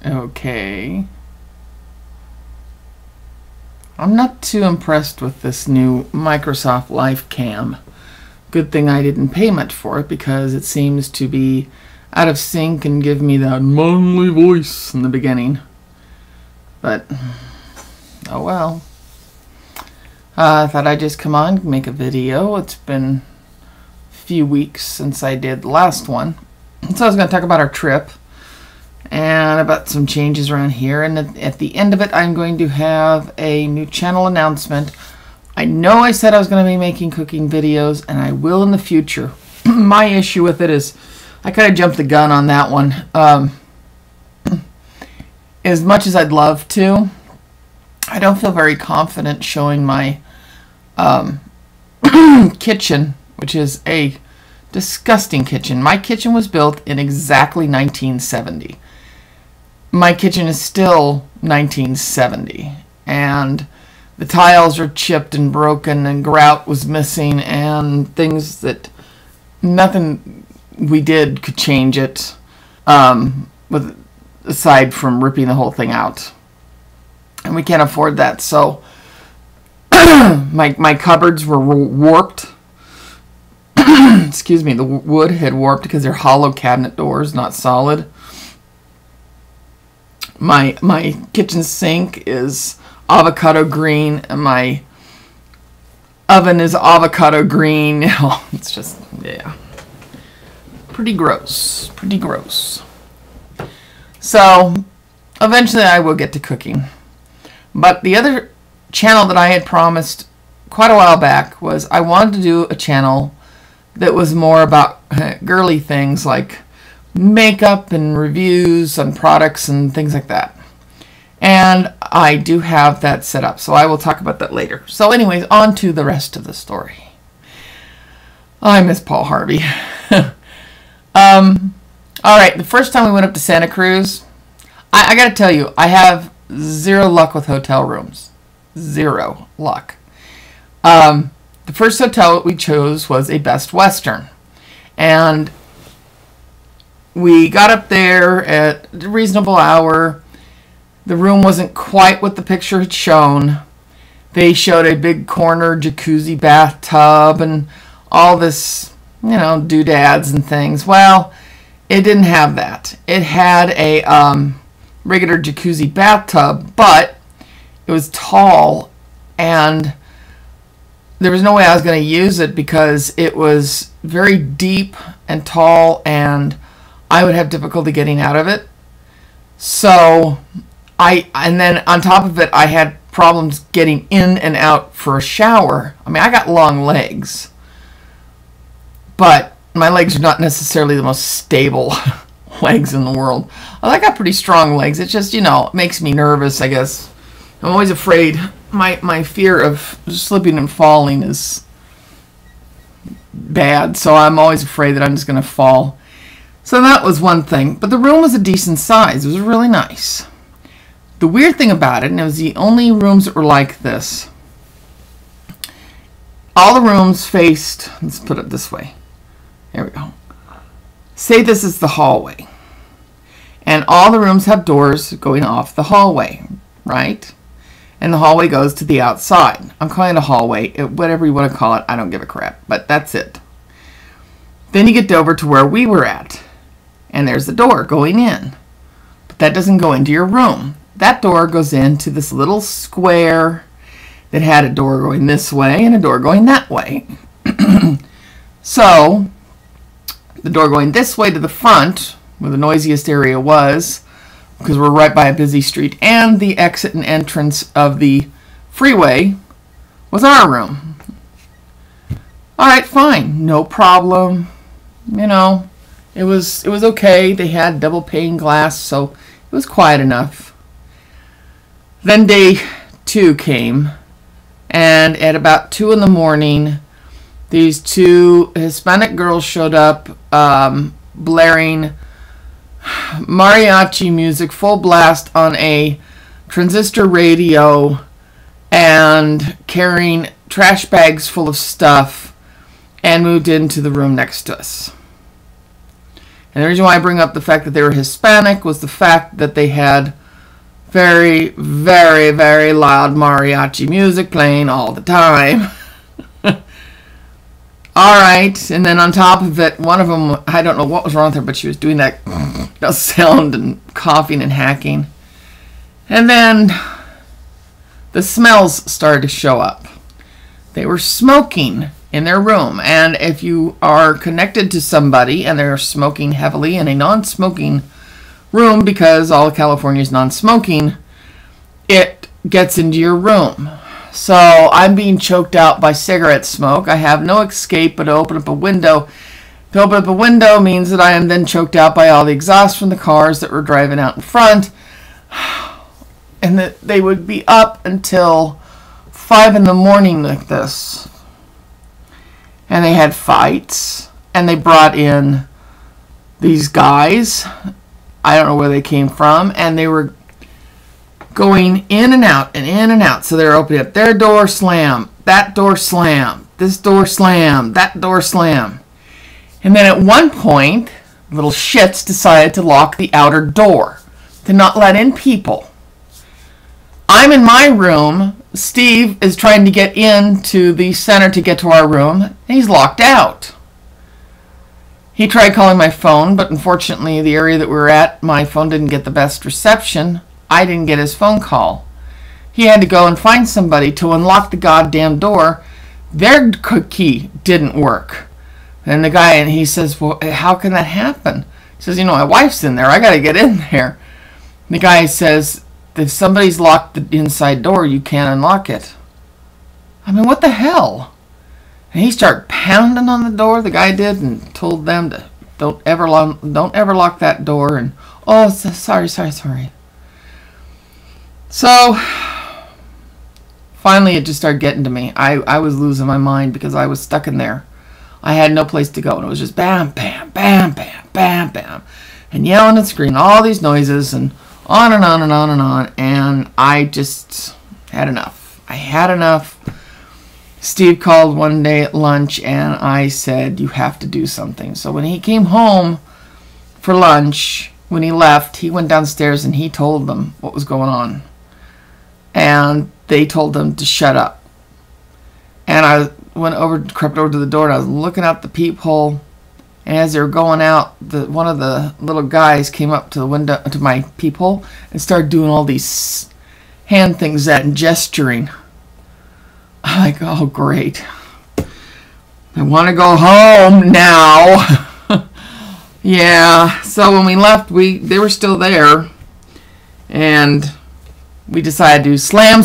Okay. I'm not too impressed with this new Microsoft Live Cam. Good thing I didn't pay much for it because it seems to be out of sync and give me that manly voice in the beginning. But, oh well. I thought I'd just come on and make a video. It's been a few weeks since I did the last one. So I was going to talk about our trip and about some changes around here. And at the end of it, I'm going to have a new channel announcement. I know I said I was going to be making cooking videos, and I will in the future. My issue with it is I kind of jumped the gun on that one. As much as I'd love to, I don't feel very confident showing my kitchen, which is a disgusting kitchen. My kitchen was built in exactly 1970. My kitchen is still 1970, and the tiles are chipped and broken, and grout was missing, and things that nothing we did could change it, aside from ripping the whole thing out. And we can't afford that, so my cupboards were warped. Excuse me, the wood had warped because they're hollow cabinet doors, not solid. My kitchen sink is avocado green, and my oven is avocado green. It's just, yeah, pretty gross, pretty gross. So eventually I will get to cooking. But the other channel that I had promised quite a while back was I wanted to do a channel that was more about girly things like makeup and reviews on products and things like that. And I do have that set up, so I will talk about that later. So anyways, on to the rest of the story. I miss Paul Harvey. Alright, the first time we went up to Santa Cruz, I gotta tell you, I have zero luck with hotel rooms. Zero luck. The first hotel we chose was a Best Western. And we got up there at a reasonable hour. The room wasn't quite what the picture had shown. They showed a big corner jacuzzi bathtub and all this, you know, doodads and things. Well, it didn't have that. It had a regular jacuzzi bathtub, but it was tall, and there was no way I was going to use it because it was very deep and tall, and I would have difficulty getting out of it. So and then on top of it, I had problems getting in and out for a shower. I mean, I got long legs, but my legs are not necessarily the most stable legs in the world. I got pretty strong legs. It's just, you know, it makes me nervous, I guess. I'm always afraid. My fear of slipping and falling is bad, so I'm always afraid that I'm just going to fall. So that was one thing. But the room was a decent size. It was really nice. The weird thing about it, and it was the only rooms that were like this, all the rooms faced, let's put it this way. There we go. Say this is the hallway. And all the rooms have doors going off the hallway, right? And the hallway goes to the outside. I'm calling it a hallway. Whatever you want to call it, I don't give a crap. But that's it. Then you get over to where we were at. And there's the door going in. But that doesn't go into your room. That door goes into this little square that had a door going this way and a door going that way. So the door going this way to the front, where the noisiest area was, because we're right by a busy street, and the exit and entrance of the freeway was our room. Alright, fine. No problem. You know, it was okay. They had double pane glass, so it was quiet enough. Then day 2 came, and at about 2 in the morning, these 2 Hispanic girls showed up, blaring mariachi music full blast on a transistor radio and carrying trash bags full of stuff, and moved into the room next to us. And the reason why I bring up the fact that they were Hispanic was the fact that they had very, very, very loud mariachi music playing all the time. Alright, and then on top of it, one of them, I don't know what was wrong with her, but she was doing that sound and coughing and hacking. And then the smells started to show up. They were smoking in their room, and if you are connected to somebody and they're smoking heavily in a non-smoking room, because all of California is non-smoking, it gets into your room. So I'm being choked out by cigarette smoke. I have no escape but to open up a window. To open up a window means that I am then choked out by all the exhaust from the cars that were driving out in front. And that they would be up until 5 in the morning like this. And they had fights. And they brought in these guys. I don't know where they came from. And they were going in and out and in and out. So they were opening up their door, slam, that door, slam, this door, slam, that door, slam. And then at one point, little shits decided to lock the outer door to not let in people. I'm in my room. Steve is trying to get into the center to get to our room, and he's locked out. He tried calling my phone, but unfortunately, the area that we were at, my phone didn't get the best reception. I didn't get his phone call. He had to go and find somebody to unlock the goddamn door. Their key didn't work. And the guy, and he says, well, how can that happen? He says, you know, my wife's in there. I got to get in there. The guy says, if somebody's locked the inside door, you can't unlock it. I mean, what the hell? And he started pounding on the door, the guy did, and told them to don't ever lock that door. And, oh, sorry. So, finally it just started getting to me. I was losing my mind because I was stuck in there. I had no place to go, and it was just bam, bam, bam, bam, bam, bam, and yelling and screaming, all these noises, and on and on and on and on, and I just had enough. I had enough. Steve called one day at lunch, and I said, you have to do something. So when he came home for lunch, when he left, he went downstairs and he told them what was going on. And they told them to shut up. And I crept over to the door, and I was looking out the peephole. And as they were going out, one of the little guys came up to the window, to my peephole, and started doing all these hand things and gesturing. I'm like, oh great! I want to go home now. Yeah. So when we left, they were still there, and we decided to slam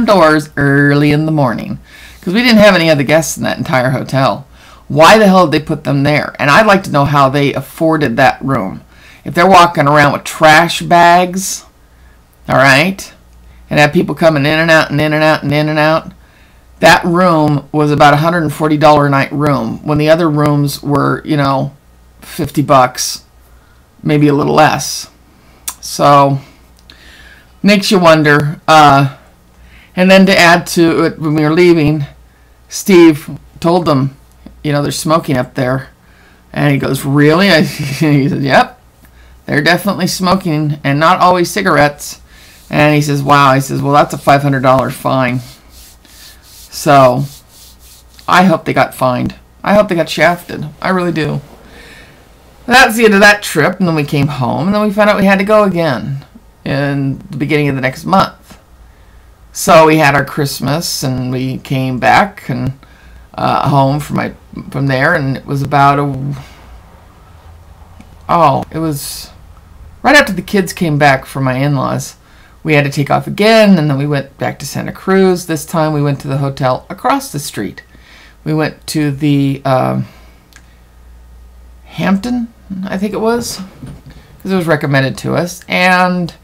doors early in the morning. Because we didn't have any other guests in that entire hotel. Why the hell did they put them there? And I'd like to know how they afforded that room. If they're walking around with trash bags, all right, and have people coming in and out and in and out and in and out, that room was about $140 a night room, when the other rooms were, you know, $50, maybe a little less. So makes you wonder. And then to add to it, when we were leaving, Steve told them, you know, they're smoking up there. And he goes, really? He said, yep, they're definitely smoking, and not always cigarettes. And he says, wow. He says, well, that's a $500 fine. So I hope they got fined. I hope they got shafted. I really do. That's the end of that trip. And then we came home, and then we found out we had to go again in the beginning of the next month. So we had our Christmas, and we came back and home from there, and it was about it was right after the kids came back from my in-laws. We had to take off again, and then we went back to Santa Cruz. This time we went to the hotel across the street. We went to the Hampton, I think it was, because it was recommended to us, and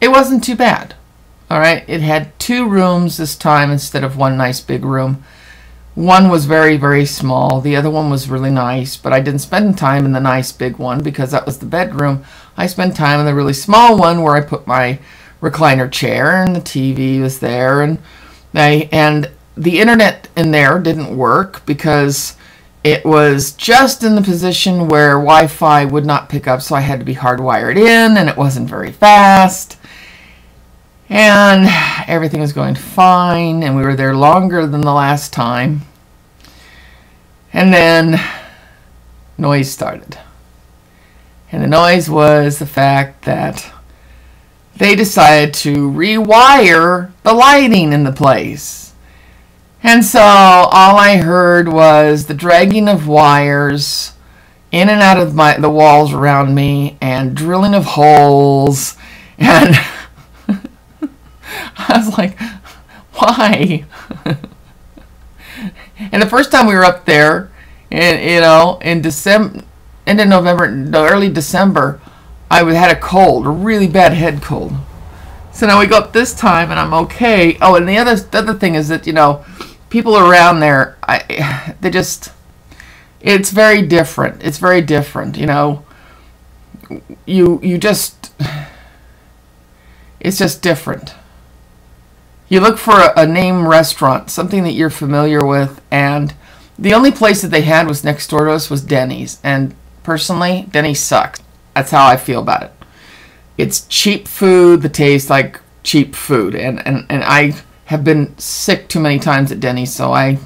it wasn't too bad. All right, it had 2 rooms this time instead of one nice big room. One was very, very small. The other one was really nice, but I didn't spend time in the nice big one because that was the bedroom. I spent time in the really small one where I put my recliner chair, and the TV was there, and the internet in there didn't work because It was just in the position where Wi-Fi would not pick up, so I had to be hardwired in, and it wasn't very fast. And everything was going fine, and we were there longer than the last time. And then noise started. And the noise was the fact that they decided to rewire the lighting in the place. And so all I heard was the dragging of wires in and out of the walls around me and drilling of holes. And I was like, why? And the first time we were up there, in December, end of November, no, early December, I had a cold, a really bad head cold. So now we go up this time, and I'm okay. Oh, and the other thing is that, people around there, it's very different. It's very different, it's just different. You look for a name restaurant, something that you're familiar with, and the only place that they had was next door to us was Denny's. And personally, Denny's sucks. That's how I feel about it. It's cheap food that tastes like cheap food. And I have been sick too many times at Denny's, so I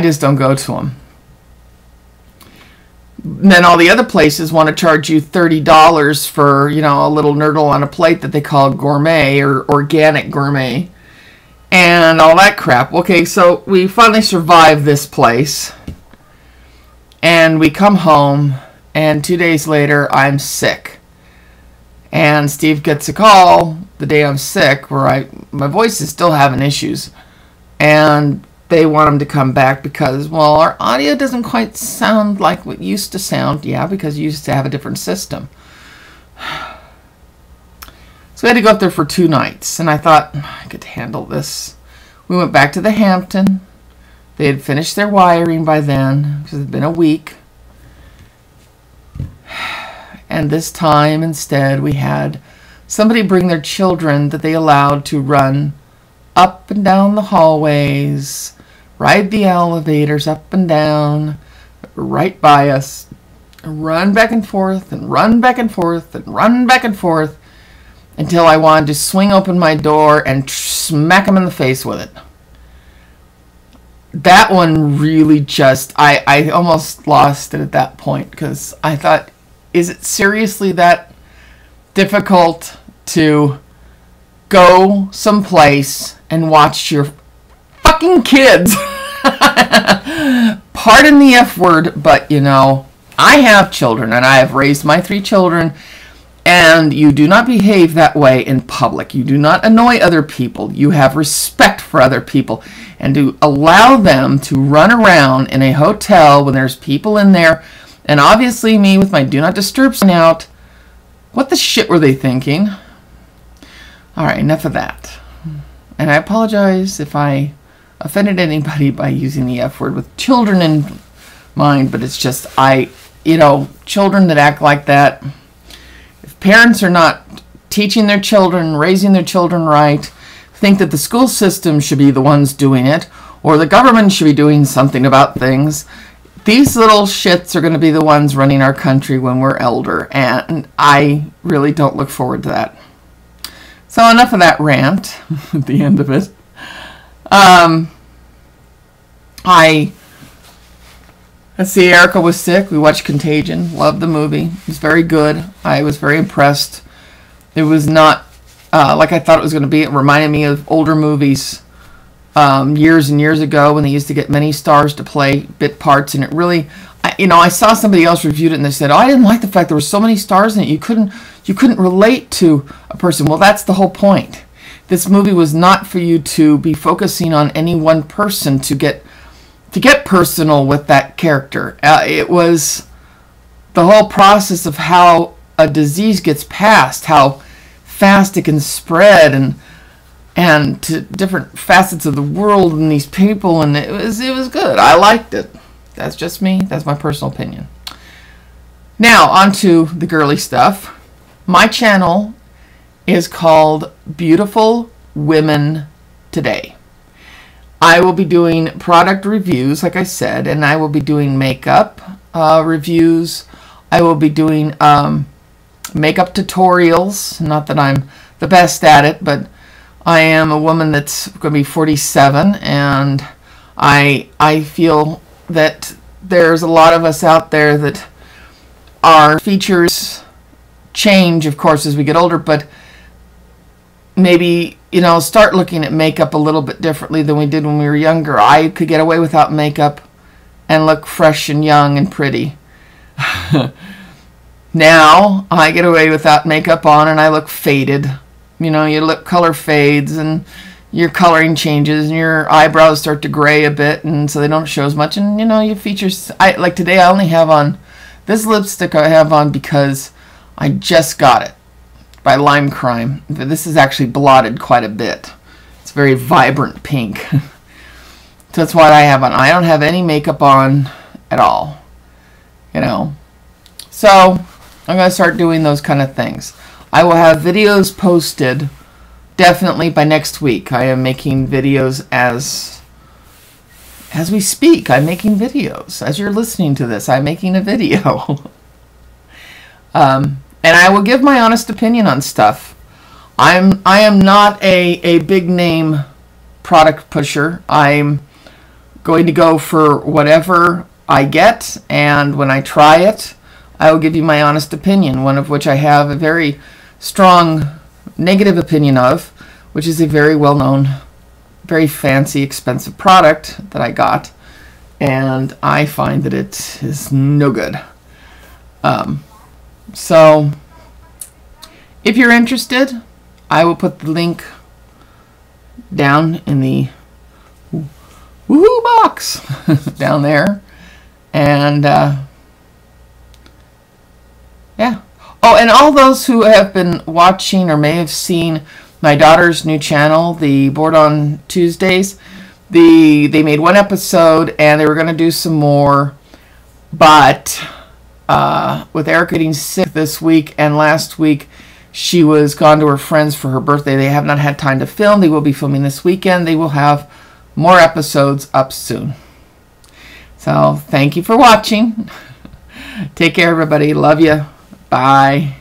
just don't go to them. Then all the other places want to charge you $30 for, a little nurdle on a plate that they call gourmet or organic gourmet and all that crap. Okay, so we finally survived this place and we come home, and 2 days later I'm sick. And Steve gets a call the day I'm sick where my voice is still having issues, and they want him to come back because, well, our audio doesn't quite sound like what it used to sound. Yeah, because you used to have a different system. So we had to go up there for 2 nights, and I thought I could handle this. We went back to the Hampton. They had finished their wiring by then because it had been a week. And this time, instead, we had somebody bring their children that they allowed to run up and down the hallways, ride the elevators up and down, right by us, run back and forth, and run back and forth, and run back and forth, until I wanted to swing open my door and smack them in the face with it. That one really just, I almost lost it at that point, because I thought, is it seriously that difficult to go someplace and watch your fucking kids? Pardon the F word, but I have children, and I have raised my 3 children, and you do not behave that way in public. You do not annoy other people. You have respect for other people, and to allow them to run around in a hotel when there's people in there, and obviously me with my do not disturb sign out. What the shit were they thinking? Alright, enough of that. And I apologize if I offended anybody by using the F word with children in mind, but it's just, children that act like that, if parents are not teaching their children, raising their children right, think that the school system should be the ones doing it, or the government should be doing something about things, these little shits are going to be the ones running our country when we're elder, and I really don't look forward to that. So enough of that rant at the end of it. Let's see, Erica was sick. We watched Contagion. Loved the movie. It was very good. I was very impressed. It was not like I thought it was going to be. It reminded me of older movies years and years ago when they used to get many stars to play bit parts, and it really, I saw somebody else reviewed it and they said, "Oh, I didn't like the fact there were so many stars in it. You couldn't relate to a person." Well, that's the whole point. This movie was not for you to be focusing on any one person to get personal with that character. It was the whole process of how a disease gets passed, how fast it can spread, and to different facets of the world and these people, and it was good. I liked it. That's just me. That's my personal opinion. Now, on to the girly stuff. My channel is called Beautiful Women Today. I will be doing product reviews, like I said, and I will be doing makeup reviews. I will be doing makeup tutorials. Not that I'm the best at it, but I am a woman that's going to be 47, and I feel that there's a lot of us out there that our features change, of course, as we get older, but maybe, you know, start looking at makeup a little bit differently than we did when we were younger. I could get away without makeup and look fresh and young and pretty. Now I get away without makeup on and I look faded. You know, your lip color fades and your coloring changes and your eyebrows start to gray a bit, and so they don't show as much. And you know, your features, like today I only have on this lipstick I have on because I just got it by Lime Crime. This is actually blotted quite a bit. It's very vibrant pink. So that's what I have on. I don't have any makeup on at all, you know. So I'm going to start doing those kind of things. I will have videos posted definitely by next week. I am making videos as we speak. I'm making videos. As you're listening to this, I'm making a video. And I will give my honest opinion on stuff. I am not a big name product pusher. I'm going to go for whatever I get, and when I try it, I will give you my honest opinion, one of which I have a very strong negative opinion of, which is a very well-known, very fancy, expensive product that I got, and I find that it is no good. So if you're interested, I will put the link down in the woohoo box down there, and yeah. Oh, and all those who have been watching or may have seen my daughter's new channel, the Board on Tuesdays, they made one episode and they were going to do some more, but with Erica getting sick this week and last week, she was gone to her friends for her birthday. They have not had time to film. They will be filming this weekend. They will have more episodes up soon. So thank you for watching. Take care, everybody. Love you. Bye.